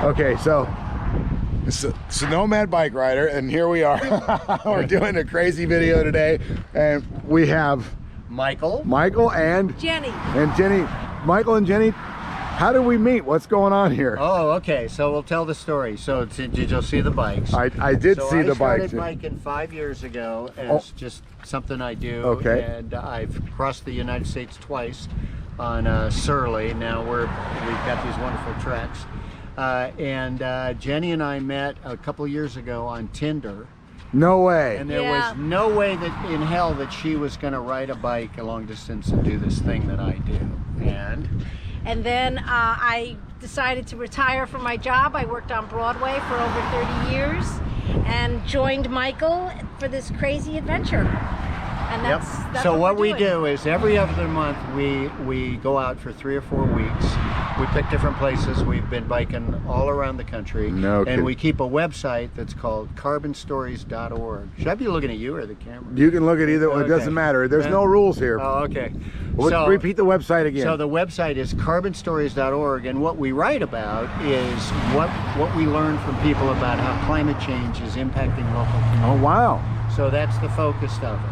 Okay, so it's a nomad bike rider, and here we are. We're doing a crazy video today, and we have Michael and Jenny. Michael and Jenny, how did we meet? What's going on here? Oh, okay. So we'll tell the story. So did you see the bikes? I did see the bikes. I started biking 5 years ago as just something I do. Okay. And I've crossed the United States twice on Surly. Now we've got these wonderful treks. Jenny and I met a couple years ago on Tinder. No way. And there was no way that in hell that she was going to ride a bike a long distance and do this thing that I do. And then I decided to retire from my job. I worked on Broadway for over 30 years and joined Michael for this crazy adventure. And that's so what we do is every other month we go out for 3 or 4 weeks. We pick different places. We've been biking all around the country. And we keep a website that's called carbonstories.org. Should I be looking at you or the camera? You can look at either. Okay. It doesn't matter. There's no rules here. Oh, okay. So, repeat the website again. So the website is carbonstories.org, and what we write about is what we learn from people about how climate change is impacting local communities. Oh, wow. So that's the focus of it.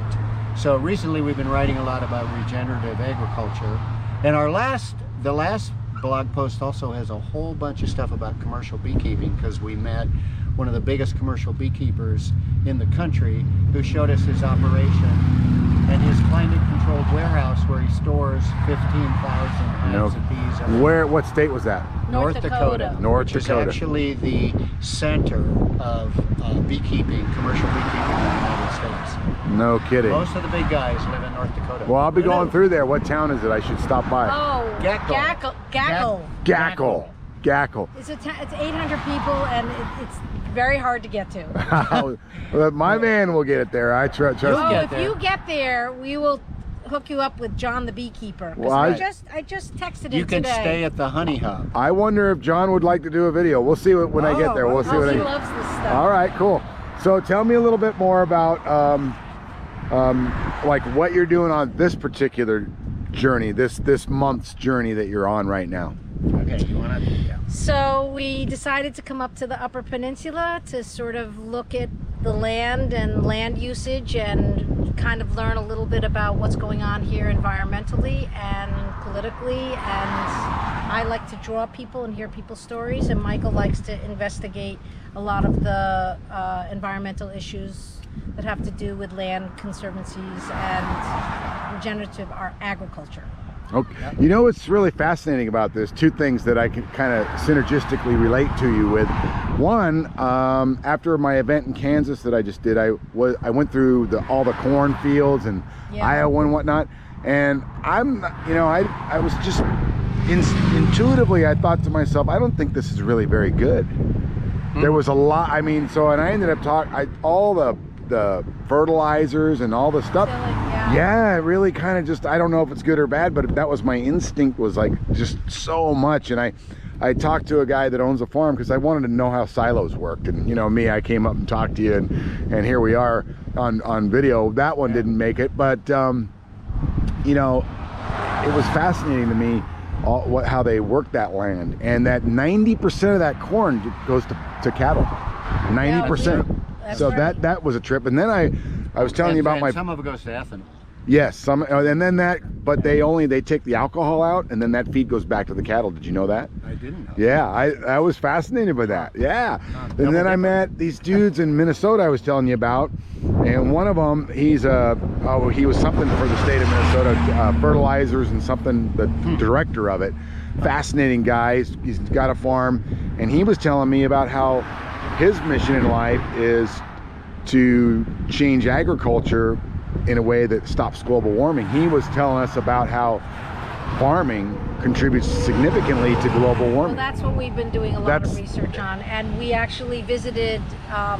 So recently we've been writing a lot about regenerative agriculture, and the last blog post also has a whole bunch of stuff about commercial beekeeping, because we met one of the biggest commercial beekeepers in the country who showed us his operation and his climate controlled warehouse where he stores 15,000 hives of bees. What state was that? North Dakota. Which is actually the center of beekeeping, commercial beekeeping in the United States. No kidding. Most of the big guys live in North Dakota. Well, I'll be going through there. What town is it? I should stop by. Oh, Gackle. It's 800 people, and it's very hard to get to. My man will get it there. I trust. If you get there, we will hook you up with John the beekeeper. Well, I just texted him today. You can stay at the honey hub. I wonder if John would like to do a video. We'll see when I get there. We'll see what he loves this stuff. All right, cool. So tell me a little bit more about like what you're doing on this particular journey, this month's journey that you're on right now. Okay, you want to? Yeah. So we decided to come up to the Upper Peninsula to sort of look at the land and land usage and kind of learn a little bit about what's going on here environmentally and politically. And I like to draw people and hear people's stories, and Michael likes to investigate a lot of the environmental issues that have to do with land conservancies and regenerative agriculture. Okay. You know what's really fascinating about this? Two things that I can kind of synergistically relate to you with. One, after my event in Kansas that I just did, I went through all the corn fields and Iowa and whatnot, and I was just intuitively I thought to myself, I don't think this is really very good. There was a lot. I mean, and I ended up all the fertilizers and all the stuff. Yeah, it really kind of just, I don't know if it's good or bad, but that was my instinct, was like just so much. And I talked to a guy that owns a farm because I wanted to know how silos worked. And you know me, I came up and talked to you, and here we are on video. That one didn't make it, but you know, it was fascinating to me how they work that land, and that 90% of that corn goes to cattle. 90%. So right. that was a trip. And then I was telling you about some of it goes to ethanol. Yes, some, and then but they take the alcohol out, and then that feed goes back to the cattle. Did you know that? I didn't know. Yeah, I was fascinated by that. Yeah. And then I met these dudes in Minnesota I was telling you about, and one of them, he was something for the state of Minnesota, fertilizers and something, the director of it. Fascinating guy. He's got a farm, and he was telling me about how his mission in life is to change agriculture in a way that stops global warming. He was telling us about how farming contributes significantly to global warming. Well, that's what we've been doing a lot of research on, and we actually visited a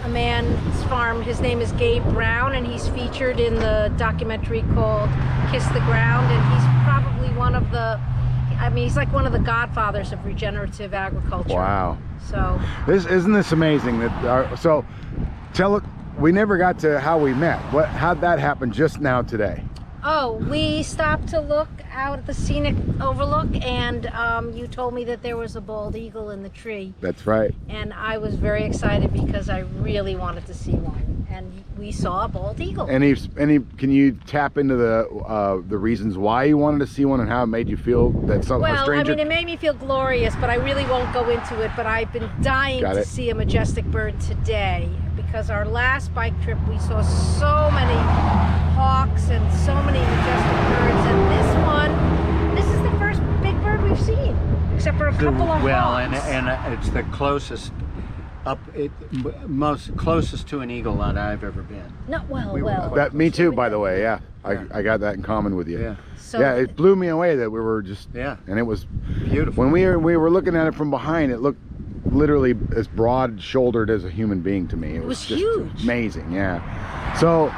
man's farm. His name is Gabe Brown, and he's featured in the documentary called Kiss the Ground, and he's probably one of the, he's like one of the godfathers of regenerative agriculture. Wow. So isn't this amazing that we never got to how we met. How'd that happen just now today? Oh, we stopped to look out at the scenic overlook, and you told me that there was a bald eagle in the tree. That's right. And I was very excited because I really wanted to see one. And we saw a bald eagle. Can you tap into the reasons why you wanted to see one and how it made you feel that a Well, stranger? I mean, it made me feel glorious, but I really won't go into it. But I've been dying to see a majestic bird today, because our last bike trip we saw so many hawks and so many majestic birds, and this is the first big bird we've seen, except for a couple of hawks. and it's the closest closest to an eagle that I've ever been. No, well. Me too, by the way. Yeah, I got that in common with you. Yeah. So, yeah, it blew me away that we were just. Yeah. And it was Beautiful. when we were looking at it from behind. It looked literally as broad-shouldered as a human being to me. It was just huge. Amazing. Yeah. So,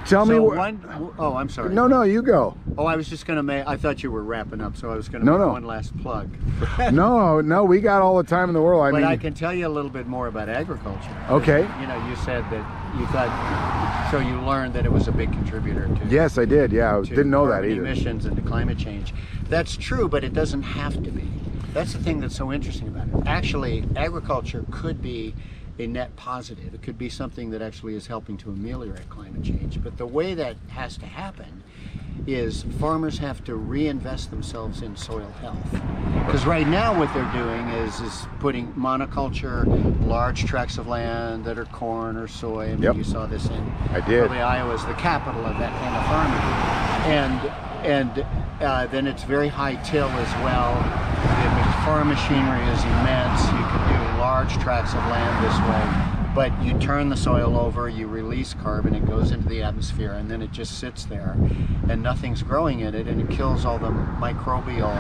tell me what. Oh, I'm sorry. No, you go. Oh, I was just gonna make. I thought you were wrapping up, so I was gonna make one last plug. No, we got all the time in the world. But I can tell you a little bit more about agriculture. Okay. You know, you said that you thought, so you learned that it was a big contributor to. Yes, I did. Yeah, I didn't know that either. Emissions and to climate change. That's true, but it doesn't have to be. That's the thing that's so interesting about it. Actually, agriculture could be a net positive. It could be something that actually is helping to ameliorate climate change. But the way that has to happen is farmers have to reinvest themselves in soil health. Because right now what they're doing is putting monoculture, large tracts of land that are corn or soy. I mean, you saw this in probably Iowa is the capital of that kind of farming. And then it's very high till as well. The farm machinery is immense. You can do large tracts of land this way. But you turn the soil over, you release carbon, it goes into the atmosphere, and then it just sits there, and nothing's growing in it, and it kills all the microbial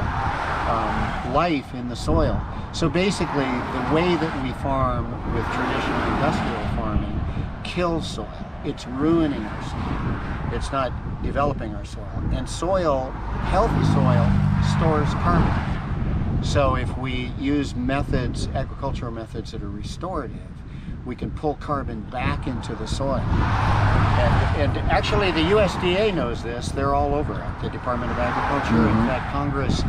life in the soil. So basically, the way that we farm with traditional industrial farming kills soil. It's ruining our soil. It's not developing our soil. And soil, healthy soil, stores carbon. So if we use methods, agricultural methods that are restorative, we can pull carbon back into the soil. And actually the USDA knows this. They're all over it, the Department of Agriculture. In fact, Congress,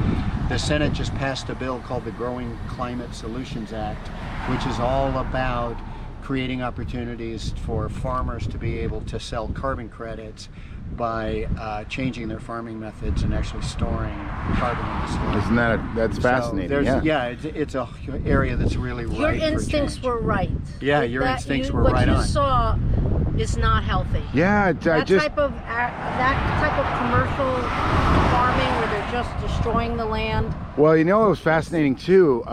the Senate just passed a bill called the Growing Climate Solutions Act, which is all about creating opportunities for farmers to be able to sell carbon credits by changing their farming methods and actually storing carbon in the soil. Isn't that's fascinating? It's a area that's really right. Your instincts were right. Yeah, your instincts were right on. What you saw is not healthy. Yeah, that type of commercial farming where they're just destroying the land. Well, you know, it was fascinating too.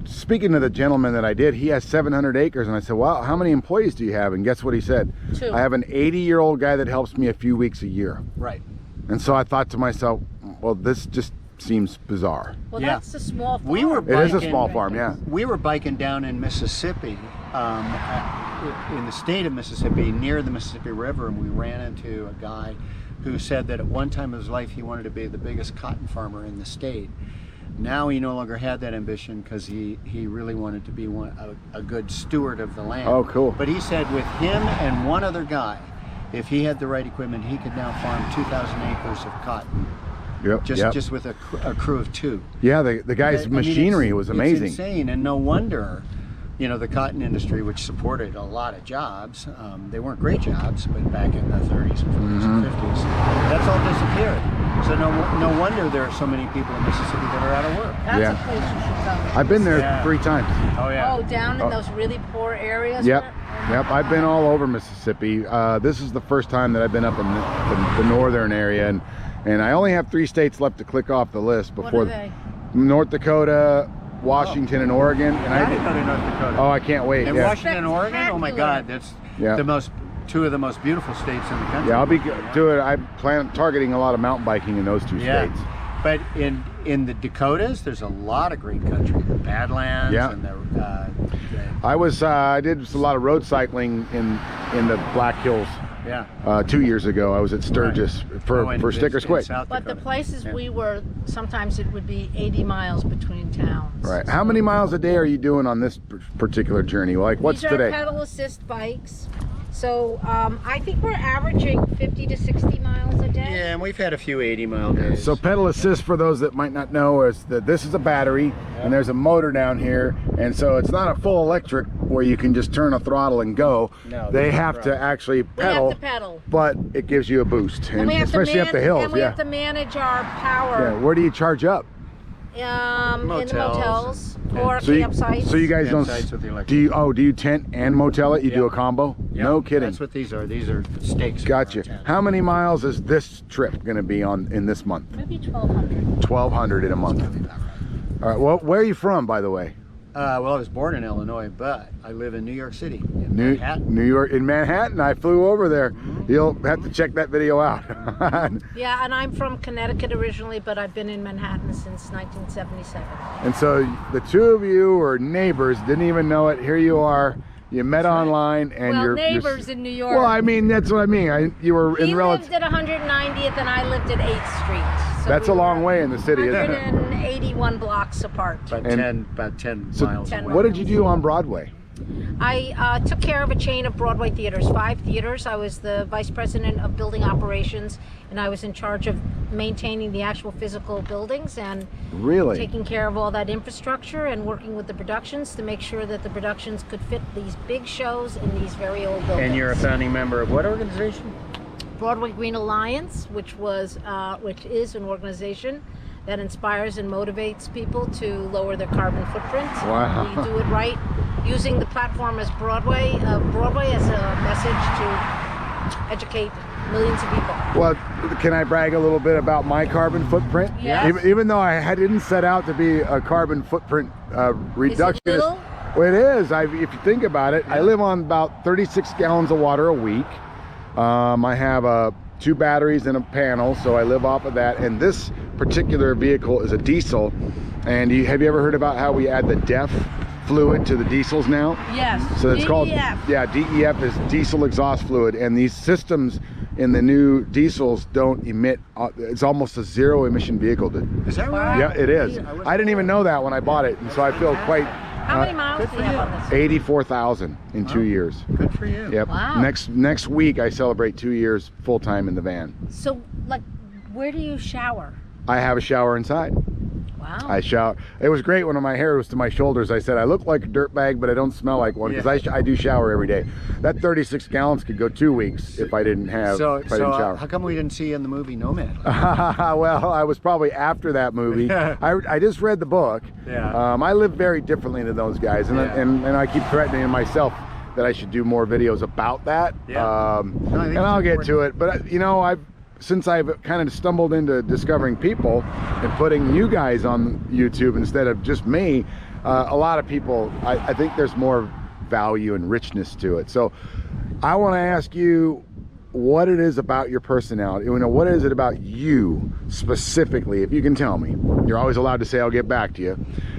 Speaking to the gentleman that I did, he has 700 acres, and I said, well, how many employees do you have? And guess what he said? 2. I have an 80-year-old guy that helps me a few weeks a year. Right. And so I thought to myself, well, this just seems bizarre. Well, that's a small farm. It is a small farm, yeah. We were biking down in Mississippi, in the state of Mississippi, near the Mississippi River, and we ran into a guy who said that at one time of his life he wanted to be the biggest cotton farmer in the state. Now he no longer had that ambition because he really wanted to be a good steward of the land. Oh, cool. But he said with him and one other guy, if he had the right equipment, he could now farm 2,000 acres of cotton. Yep. Just with a crew of 2. Yeah, the guy's machinery was amazing. It's insane, and no wonder, you know, the cotton industry, which supported a lot of jobs, they weren't great jobs, but back in the 30s and 40s and 50s, that's all disappeared. So no wonder there are so many people in Mississippi that are out of work. That's a place you should come. I've been there 3 times. Oh yeah. Oh, down in those really poor areas. Yep. I've been all over Mississippi. This is the first time that I've been up in the northern area, and I only have 3 states left to click off the list before. What are they? North Dakota, Washington, and Oregon. And I did go to North Dakota. Oh, I can't wait. And Washington and Oregon. Oh my God, that's the 2 of the most beautiful states in the country. Yeah, I'll be doing. I plan targeting a lot of mountain biking in those 2 states. But in the Dakotas, there's a lot of great country. The Badlands and I did a lot of road cycling in the Black Hills. Yeah. 2 years ago, I was at Sturgis for Stickers Quick. But the places we were, sometimes it would be 80 miles between towns. Right. How many miles a day are you doing on this particular journey? Like, what's These are today? pedal assist bikes. So I think we're averaging 50 to 60 miles a day. Yeah, and we've had a few 80-mile days. So pedal assist, for those that might not know, is that this is a battery and there's a motor down here, and so it's not a full electric where you can just turn a throttle and go. No, they have to actually pedal, We have to pedal. but it gives you a boost, And we have especially to up the hills. And we have to manage our power. Yeah, where do you charge up? In the motels or So campsites. so you guys don't. Campsites with the electric. Do you tent and motel it? You do a combo? Yeah, No kidding. That's what these are. These are stakes. Gotcha. How many miles is this trip going to be on in this month? Maybe 1,200. 1,200 in a month. All right. Well, where are you from, by the way? Well, I was born in Illinois, but I live in New York City, in Manhattan. New York, in Manhattan. I flew over there. You'll have to check that video out. Yeah, and I'm from Connecticut originally, but I've been in Manhattan since 1977. And so the two of you were neighbors, didn't even know it. Here you are. You met online, and Well, you're neighbors in New York. Well, I mean, that's what I mean. You were He in relative. lived at 190th and I lived at 8th Street. So That's we a long were way in the city, isn't it? 181 blocks apart. About 10 So miles away. what did you do on Broadway? I took care of a chain of Broadway theaters, 5 theaters. I was the vice president of building operations, and I was in charge of maintaining the actual physical buildings and Really? taking care of all that infrastructure and working with the productions to make sure that the productions could fit these big shows in these very old buildings. And you're a founding member of what organization? Broadway Green Alliance, which is an organization that inspires and motivates people to lower their carbon footprint. Wow. We do it right using the platform as Broadway as a message to educate millions of people. Well, can I brag a little bit about my carbon footprint? Yes. Even though I didn't set out to be a carbon footprint reductionist. Is it little? Well, it is. If you think about it, I live on about 36 gallons of water a week. I have 2 batteries and a panel, so I live off of that. And this particular vehicle is a diesel. And have you ever heard about how we add the DEF fluid to the diesels now? Yes. So it's called, DEF. yeah, DEF is diesel exhaust fluid, and these systems in the new diesels don't emit. It's almost a zero emission vehicle. Is that right? Yeah, it is. I didn't even know that when I bought it, and so I feel quite. How many miles do you have on this? 84,000 in 2 years. Good for you. Yep. Wow. Next week I celebrate 2 years full time in the van. So, like, where do you shower? I have a shower inside. Wow. I shower. It was great when my hair was to my shoulders. I said, I look like a dirtbag, but I don't smell like one, because I do shower every day. That 36 gallons could go 2 weeks if I didn't shower. How come we didn't see you in the movie Nomad? Well, I was probably after that movie. I just read the book. Yeah. I live very differently than those guys, and I keep threatening myself that I should do more videos about that. Yeah. And I'll get to it. But since I've kind of stumbled into discovering people and putting you guys on YouTube instead of just me, a lot of people, I think there's more value and richness to it. So I want to ask you what it is about your personality. What is it about you specifically, if you can tell me? You're always allowed to say, I'll get back to you,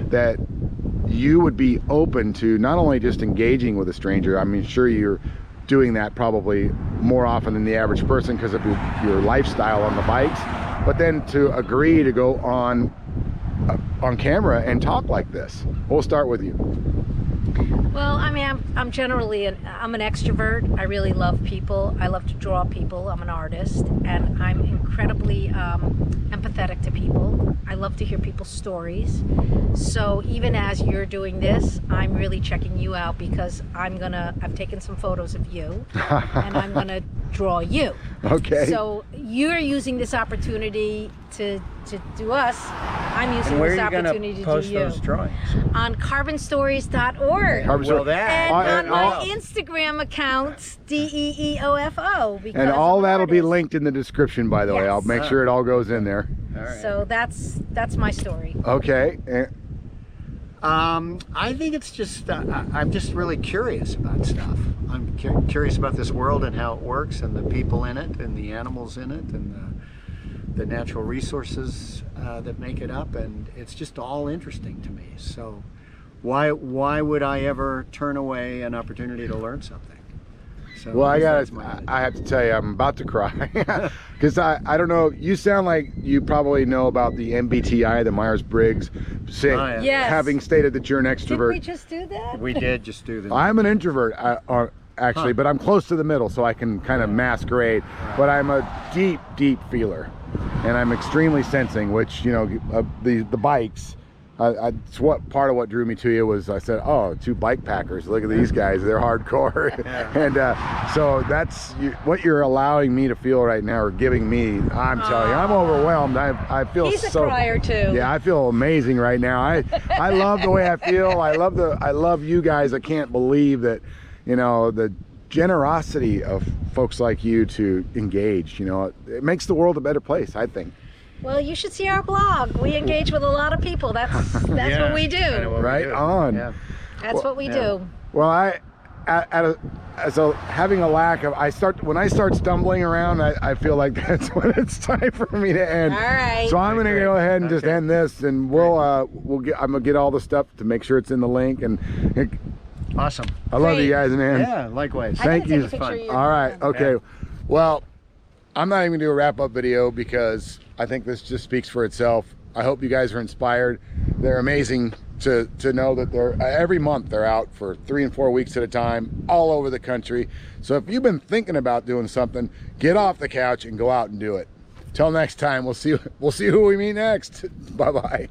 that you would be open to not only just engaging with a stranger. I mean, sure, you're doing that probably more often than the average person because of your lifestyle on the bikes, but then to agree to go on camera and talk like this. We'll start with you. Well, I mean, I'm generally I'm an extrovert. I really love people. I love to draw people. I'm an artist, and I'm incredibly empathetic to people. I love to hear people's stories. So even as you're doing this, I'm really checking you out because I've taken some photos of you, and I'm gonna draw you. Okay. So you're using this opportunity to do us. I'm using And where this are you opportunity to post do you. those drawings? On carbonstories.org. Well, that. And on my Instagram account, DEEOFO. Because And all I'm an that'll be artist. linked in the description, by the way. I'll Yes. make sure it all goes in there. All right. So that's my story. Okay. I think it's just, I'm just really curious about stuff. I'm curious about this world and how it works and the people in it and the animals in it and the natural resources that make it up, and it's just all interesting to me. So why would I ever turn away an opportunity to learn something? So Well, I I have to tell you, I'm about to cry because I don't know. You sound like you probably know about the MBTI, the Myers-Briggs, Yes. having stated that you're an Did extrovert. we just do that? We did just do that. I'm an introvert. actually, but I'm close to the middle, so I can kind of masquerade. But I'm a deep feeler, and I'm extremely sensing, which, you know, the bikes, it's what part of what drew me to you was I said, oh, 2 bike packers, look at these guys, they're hardcore. And so that's what you're allowing me to feel right now, or giving me. I'm telling you, I'm overwhelmed. I feel He's so, a crier too. yeah, I feel amazing right now. I love the way I feel. I love you guys. I can't believe that, you know, the generosity of folks like you to engage, you know, it makes the world a better place, I think. Well, you should see our blog. We engage with a lot of people. That's what we do. Right on. Yeah. That's what we do. Well, having a lack of, when I start stumbling around, I feel like that's when it's time for me to end. All right. So I'm gonna go ahead and just end this, and I'm gonna get all the stuff to make sure it's in the link. And Awesome. I love you guys, man. Yeah, likewise. Thank you. Take a picture of you. All right. Okay. Well, I'm not even gonna do a wrap-up video because I think this just speaks for itself. I hope you guys are inspired. They're amazing to know that they're every month they're out for 3 and 4 weeks at a time all over the country. So if you've been thinking about doing something, get off the couch and go out and do it. Till next time, we'll see who we meet next. Bye-bye.